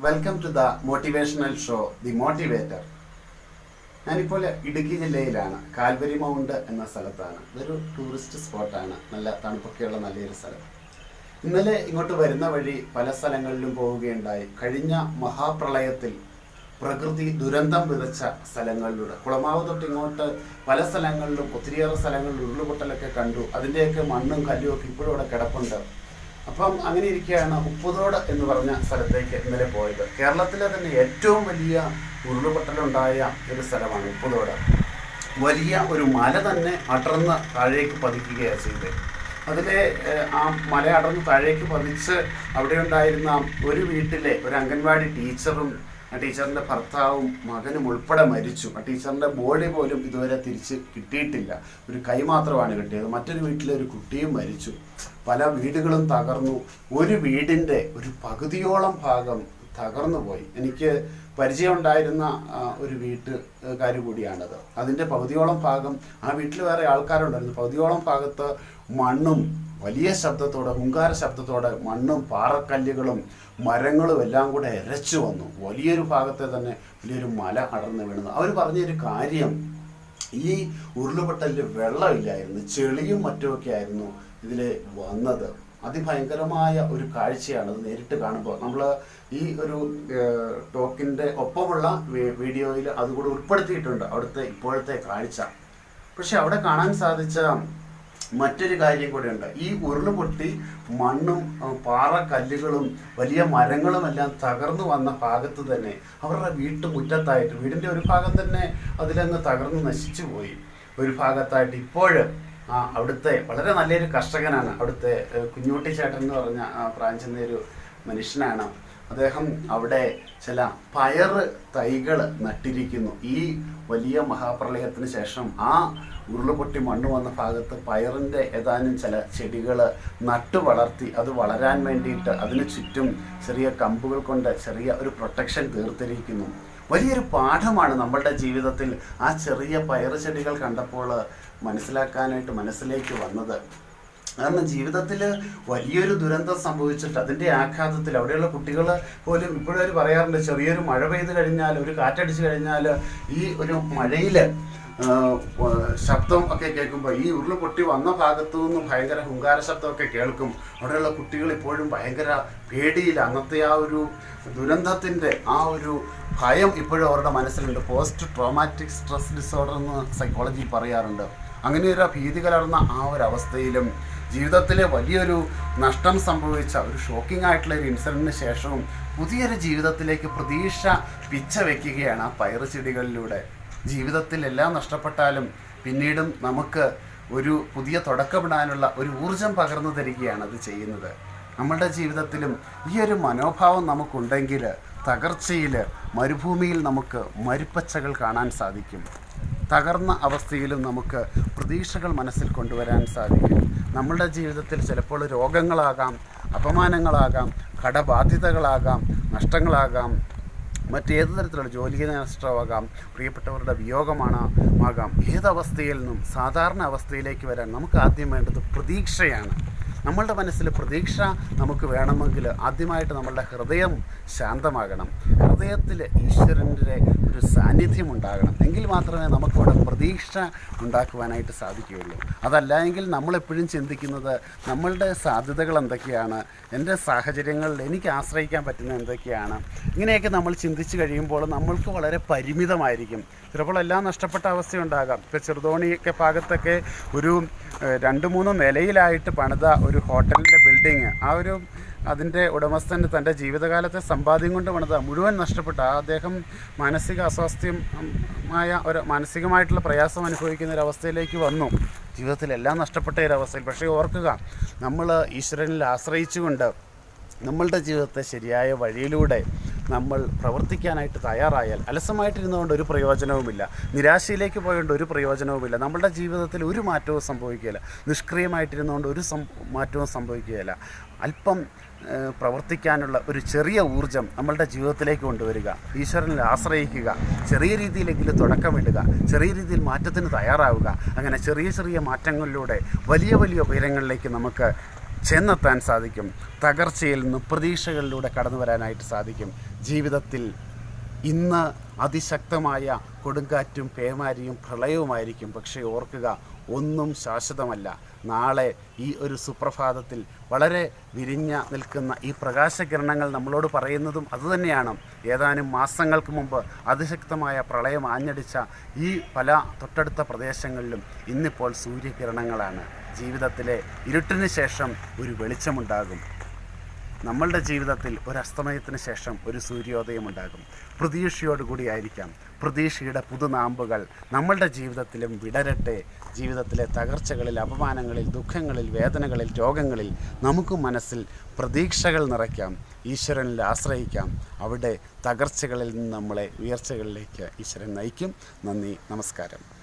Welcome to the motivational show the motivator. ഞാനിപ്പോൾ ഇടുക്കി ജില്ലയിലാണ്, Calvary mount എന്ന സ്ഥലത്താണ്. ഇതൊരു ടൂറിസ്റ്റ് സ്പോട്ടാണ്, നല്ല തണുപ്പൊക്കെയുള്ള നല്ലൊരു സ്ഥലം. ഇന്നലെ ഇങ്ങോട്ട് വരുന്ന വഴി പല സ്ഥലങ്ങളിലും പോവുകയുണ്ടായി. കഴിഞ്ഞ മഹാപ്രളയത്തിൽ പ്രകൃതി ദുരന്തം വിതച്ച സ്ഥലങ്ങളിലൂടെ കുളമാവ് തൊട്ട് ഇങ്ങോട്ട് പല സ്ഥലങ്ങളിലും ഒത്തിരിയേറെ സ്ഥലങ്ങളിൽ ഉരുളുപൊട്ടലൊക്കെ കണ്ടു. അതിൻ്റെയൊക്കെ മണ്ണും കല്ലും ഒക്കെ ഇപ്പോഴും ഇവിടെ കിടപ്പുണ്ട്. അപ്പം അങ്ങനെ ഇരിക്കുകയാണ് ഉപ്പുതോട് എന്ന് പറഞ്ഞ സ്ഥലത്തേക്ക് ഇന്നലെ പോയത്. കേരളത്തിലെ തന്നെ ഏറ്റവും വലിയ ഉരുളുപൊട്ടലുണ്ടായ ഒരു സ്ഥലമാണ് ഉപ്പുതോട്. വലിയ ഒരു മല തന്നെ അടർന്ന് താഴേക്ക് പതിക്കുകയാണ് ചെയ്തത്. അതിലെ ആ മല അടർന്ന് താഴേക്ക് പതിച്ച് അവിടെ ഉണ്ടായിരുന്ന ഒരു വീട്ടിലെ ഒരു അംഗൻവാടി ടീച്ചറും ആ ടീച്ചറിൻ്റെ ഭർത്താവും മകനും ഉൾപ്പെടെ മരിച്ചു. ആ ടീച്ചറിൻ്റെ ബോഡി പോലും ഇതുവരെ തിരിച്ച് കിട്ടിയിട്ടില്ല. ഒരു കൈ മാത്രമാണ് കിട്ടിയത്. മറ്റൊരു വീട്ടിലെ ഒരു കുട്ടിയും മരിച്ചു. പല വീടുകളും തകർന്നു. ഒരു വീടിൻ്റെ ഒരു പകുതിയോളം ഭാഗം തകർന്നു പോയി. എനിക്ക് പരിചയമുണ്ടായിരുന്ന ഒരു വീട്ടുകാർ കൂടിയാണത്. അതിൻ്റെ പകുതിയോളം ഭാഗം, ആ വീട്ടിൽ വേറെ ആൾക്കാരുണ്ടായിരുന്നു, പകുതിയോളം ഭാഗത്ത് മണ്ണും വലിയ ശബ്ദത്തോടെ, ഹുങ്കാര ശബ്ദത്തോടെ മണ്ണും പാറക്കല്ലുകളും മരങ്ങളും എല്ലാം കൂടെ ഇരച്ചു വന്നു. വലിയൊരു ഭാഗത്തെ തന്നെ വലിയൊരു മല അടർന്നു വീണത്. അവർ പറഞ്ഞൊരു കാര്യം, ഈ ഉരുളുപൊട്ടലിൽ വെള്ളമില്ലായിരുന്നു, ചെളിയും മറ്റുമൊക്കെ ആയിരുന്നു ഇതിൽ വന്നത്. അതിഭയങ്കരമായ ഒരു കാഴ്ചയാണ് അത് നേരിട്ട് കാണുമ്പോൾ. നമ്മൾ ഈ ഒരു ടോക്കിൻ്റെ ഒപ്പമുള്ള വീഡിയോയിൽ അതുകൂടെ ഉൾപ്പെടുത്തിയിട്ടുണ്ട് അവിടുത്തെ ഇപ്പോഴത്തെ കാഴ്ച. പക്ഷെ അവിടെ കാണാൻ സാധിച്ച മറ്റൊരു കാര്യം കൂടെയുണ്ട്. ഈ ഉരുളുപൊട്ടി മണ്ണും പാറക്കല്ലുകളും വലിയ മരങ്ങളുമെല്ലാം തകർന്നു വന്ന ഭാഗത്ത് തന്നെ അവരുടെ വീട്ടുമുറ്റത്തായിട്ട്, വീടിൻ്റെ ഒരു ഭാഗം തന്നെ അതിലങ്ങ് തകർന്ന് നശിച്ചു പോയി. ഒരു ഭാഗത്തായിട്ട് ഇപ്പോൾ അവിടുത്തെ വളരെ നല്ലൊരു കർഷകനാണ്, അവിടുത്തെ കുഞ്ഞുട്ടി ചേട്ടൻ എന്ന് പറഞ്ഞ പ്രായം ചെന്നൊരു മനുഷ്യനാണ്. അദ്ദേഹം അവിടെ ചില പയർ തൈകൾ നട്ടിരിക്കുന്നു. ഈ വലിയ മഹാപ്രളയത്തിന് ശേഷം ആ ഉരുളുപൊട്ടി മണ്ണ് വന്ന ഭാഗത്ത് പയറിൻ്റെ ഏതാനും ചില ചെടികൾ നട്ടു വളർത്തി അത് വളരാൻ വേണ്ടിയിട്ട് അതിന് ചുറ്റും ചെറിയ കമ്പുകൾ കൊണ്ട് ചെറിയ ഒരു പ്രൊട്ടക്ഷൻ തീർത്തിരിക്കുന്നു. വലിയൊരു പാഠമാണ് നമ്മളുടെ ജീവിതത്തിൽ ആ ചെറിയ പയർ ചെടികൾ കണ്ടപ്പോൾ മനസ്സിലാക്കാനായിട്ട് മനസ്സിലേക്ക് വന്നത്. കാരണം ജീവിതത്തിൽ വലിയൊരു ദുരന്തം സംഭവിച്ചിട്ട് അതിൻ്റെ ആഘാതത്തിൽ അവിടെയുള്ള കുട്ടികൾ പോലും ഇപ്പോഴും അവർ പറയാറുണ്ട്, ചെറിയൊരു മഴ പെയ്ത് കഴിഞ്ഞാൽ, ഒരു കാറ്റടിച്ച് കഴിഞ്ഞാൽ ഈ ഒരു മഴയിൽ ശബ്ദം ഒക്കെ കേൾക്കുമ്പോൾ ഈ ഉരുള് പൊട്ടി വന്ന ഭാഗത്തു നിന്ന് ഭയങ്കര ഹുങ്കാര ശബ്ദമൊക്കെ കേൾക്കും. അവിടെയുള്ള കുട്ടികൾ ഇപ്പോഴും ഭയങ്കര പേടിയിൽ, അന്നത്തെ ആ ഒരു ദുരന്തത്തിൻ്റെ ആ ഒരു ഭയം ഇപ്പോഴും അവരുടെ മനസ്സിലുണ്ട്. പോസ്റ്റ് ട്രോമാറ്റിക് സ്ട്രെസ് ഡിസോർഡർ എന്ന് സൈക്കോളജി പറയാറുണ്ട്. അങ്ങനെ ഒരു ഭീതി കലർന്ന ആ ഒരു അവസ്ഥയിലും ജീവിതത്തിലെ വലിയൊരു നഷ്ടം സംഭവിച്ച ഒരു ഷോക്കിംഗ് ആയിട്ടുള്ള ഒരു ഇൻസിഡൻറ്റിന് ശേഷവും പുതിയൊരു ജീവിതത്തിലേക്ക് പ്രതീക്ഷ പിച്ച വയ്ക്കുകയാണ് ആ പയറ് ചെടികളിലൂടെ. ജീവിതത്തിൽ എല്ലാം നഷ്ടപ്പെട്ടാലും പിന്നീടും നമുക്ക് ഒരു പുതിയ തുടക്കമിടാനുള്ള ഒരു ഊർജം പകർന്നു തരികയാണ് അത് ചെയ്യുന്നത്. നമ്മളുടെ ജീവിതത്തിലും ഈ ഒരു മനോഭാവം നമുക്കുണ്ടെങ്കിൽ തകർച്ചയിൽ, മരുഭൂമിയിൽ നമുക്ക് മരുപ്പച്ചകൾ കാണാൻ സാധിക്കും. തകർന്ന അവസ്ഥയിലും നമുക്ക് പ്രതീക്ഷകൾ മനസ്സിൽ കൊണ്ടുവരാൻ സാധിക്കും. നമ്മളുടെ ജീവിതത്തിൽ ചിലപ്പോൾ രോഗങ്ങളാകാം, അപമാനങ്ങളാകാം, കടബാധ്യതകളാകാം, നഷ്ടങ്ങളാകാം, മറ്റേത് തരത്തിലുള്ള ജോലി നഷ്ടമാകാം, പ്രിയപ്പെട്ടവരുടെ വിയോഗമാകാം. ഏതവസ്ഥയിൽ നിന്നും സാധാരണ അവസ്ഥയിലേക്ക് വരാൻ നമുക്ക് ആദ്യം വേണ്ടത് പ്രതീക്ഷയാണ്. നമ്മളുടെ മനസ്സിൽ പ്രതീക്ഷ നമുക്ക് വേണമെങ്കിൽ ആദ്യമായിട്ട് നമ്മളുടെ ഹൃദയം ശാന്തമാകണം. ഹൃദയത്തിൽ ഈശ്വരൻ്റെ ഒരു സാന്നിധ്യം ഉണ്ടാകണം. എങ്കിൽ മാത്രമേ നമുക്കവിടെ പ്രതീക്ഷ ഉണ്ടാക്കുവാനായിട്ട് സാധിക്കുകയുള്ളൂ. അതല്ല എങ്കിൽ നമ്മളെപ്പോഴും ചിന്തിക്കുന്നത് നമ്മളുടെ സാധ്യതകൾ എന്തൊക്കെയാണ്, എൻ്റെ സാഹചര്യങ്ങളിൽ എനിക്ക് ആശ്രയിക്കാൻ പറ്റുന്ന എന്തൊക്കെയാണ്. ഇങ്ങനെയൊക്കെ നമ്മൾ ചിന്തിച്ച് കഴിയുമ്പോൾ നമ്മൾക്ക് വളരെ പരിമിതമായിരിക്കും. ചിലപ്പോൾ എല്ലാം നഷ്ടപ്പെട്ട അവസ്ഥയുണ്ടാകാം. ഇപ്പോൾ ചെറുതോണിയൊക്കെ ഭാഗത്തൊക്കെ ഒരു 2-3 നിലയിലായിട്ട് പണിത ഒരു ഹോട്ടലിൻ്റെ ബിൽഡിങ്, അതിൻ്റെ ഉടമസ്ഥൻ തൻ്റെ ജീവിതകാലത്തെ സമ്പാദ്യം കൊണ്ട് പണിത മുഴുവൻ നഷ്ടപ്പെട്ട അദ്ദേഹം മാനസിക മാനസികമായിട്ടുള്ള പ്രയാസം അനുഭവിക്കുന്ന ഒരവസ്ഥയിലേക്ക് വന്നു. ജീവിതത്തിൽ എല്ലാം നഷ്ടപ്പെട്ട ഒരവസ്ഥയിൽ. പക്ഷേ ഓർക്കുക, നമ്മൾ ഈശ്വരനിൽ ആശ്രയിച്ചുകൊണ്ട് നമ്മളുടെ ജീവിതത്തെ ശരിയായ വഴിയിലൂടെ നമ്മൾ പ്രവർത്തിക്കാനായിട്ട് തയ്യാറായാൽ അലസമായിട്ടിരുന്നുകൊണ്ട് ഒരു പ്രയോജനവുമില്ല, നിരാശയിലേക്ക് പോയതുകൊണ്ട് ഒരു പ്രയോജനവുമില്ല, നമ്മളുടെ ജീവിതത്തിൽ ഒരു മാറ്റവും സംഭവിക്കുകയില്ല. നിഷ്ക്രിയമായിട്ടിരുന്നുകൊണ്ട് ഒരു മാറ്റവും സംഭവിക്കുകയില്ല. അല്പം പ്രവർത്തിക്കാനുള്ള ഒരു ചെറിയ ഊർജം നമ്മളുടെ ജീവിതത്തിലേക്ക് കൊണ്ടുവരിക, ഈശ്വരനിൽ ആശ്രയിക്കുക, ചെറിയ രീതിയിലെങ്കിലും തുടക്കമിടുക, ചെറിയ രീതിയിൽ മാറ്റത്തിന് തയ്യാറാവുക. അങ്ങനെ ചെറിയ ചെറിയ മാറ്റങ്ങളിലൂടെ വലിയ വലിയ ഉയരങ്ങളിലേക്ക് നമുക്ക് ചെന്നെത്താൻ സാധിക്കും. തകർച്ചയിൽ നിന്ന് പ്രതീക്ഷകളിലൂടെ കടന്നു വരാനായിട്ട് സാധിക്കും. ജീവിതത്തിൽ ഇന്ന് അതിശക്തമായ കൊടുങ്കാറ്റും പേമാരിയും പ്രളയവുമായിരിക്കും. പക്ഷേ ഓർക്കുക, ഒന്നും ശാശ്വതമല്ല. നാളെ ഈ ഒരു സുപ്രഭാതത്തിൽ വളരെ വിരിഞ്ഞ നിൽക്കുന്ന ഈ പ്രകാശകിരണങ്ങൾ നമ്മളോട് പറയുന്നതും അതുതന്നെയാണ്. ഏതാനും മാസങ്ങൾക്ക് മുമ്പ് അതിശക്തമായ പ്രളയം ആഞ്ഞടിച്ച ഈ പല തൊട്ടടുത്ത പ്രദേശങ്ങളിലും ഇന്നിപ്പോൾ സൂര്യകിരണങ്ങളാണ്. ജീവിതത്തിലെ ഇരുട്ടിന് ശേഷം ഒരു വെളിച്ചമുണ്ടാകും. നമ്മളുടെ ജീവിതത്തിൽ ഒരു അസ്തമയത്തിന് ശേഷം ഒരു സൂര്യോദയമുണ്ടാകും. പ്രതീക്ഷയോടുകൂടി ആയിരിക്കാം. പ്രതീക്ഷയുടെ പുതുനാമ്പുകൾ നമ്മളുടെ ജീവിതത്തിലും വിടരട്ടെ. ജീവിതത്തിലെ തകർച്ചകളിൽ, അപമാനങ്ങളിൽ, ദുഃഖങ്ങളിൽ, വേദനകളിൽ, രോഗങ്ങളിൽ നമുക്ക് മനസ്സിൽ പ്രതീക്ഷകൾ നിറയ്ക്കാം. ഈശ്വരനിൽ ആശ്രയിക്കാം. അവിടെ തകർച്ചകളിൽ നിന്ന് നമ്മളെ ഉയർച്ചകളിലേക്ക് ഈശ്വരൻ നയിക്കും. നന്ദി, നമസ്കാരം.